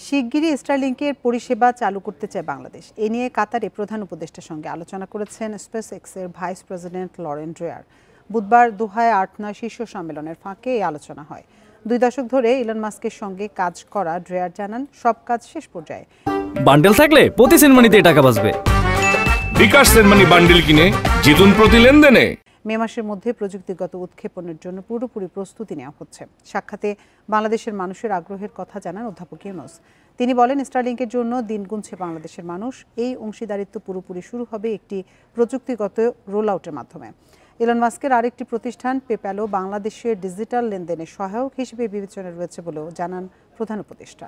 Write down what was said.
শিগগিরই স্টারলিংকের পরিষেবা চালু করতে চায় বাংলাদেশ। এ নিয়ে কাতারে প্রধান উপদেষ্টার সঙ্গে আলোচনা করেছেন স্পেসএক্সের ভাইস প্রেসিডেন্ট লরেন ড্রেয়ার। বুধবার দোহায় ৮-৯ শীর্ষ সম্মেলনের ফাঁকে এই আলোচনা হয়। ২ দশক ধরে ইলন মাস্কের সঙ্গে কাজ করা ড্রেয়ার জানান, সব কাজ শেষ পর্যায়ে। বান্ডেল থাকলে প্রতি সেনমানিতে টাকা বাঁচবে। বিকাশ সেনমানি বান্ডেল কিনে জিতুন প্রতি লেনদেনে। মে মাসের মধ্যে প্রযুক্তিগত উৎক্ষেপণের জন্য পুরোপুরি প্রস্তুতি নেওয়া হচ্ছে। সাক্ষাতে বাংলাদেশের মানুষের আগ্রহের কথা জানান অধ্যাপক ইউনুস। তিনি বলেন, স্টারলিংকের জন্য দিন গুনছে বাংলাদেশের মানুষ। এই অংশীদারিত্ব পুরোপুরি শুরু হবে একটি প্রযুক্তিগত রোল আউটের মাধ্যমে। ইলন মাস্কের আরেকটি প্রতিষ্ঠান পেপ্যালও বাংলাদেশের ডিজিটাল লেনদেনের সহায়ক হিসেবে বিবেচনায় রয়েছে বলেও জানান প্রধান উপদেষ্টা।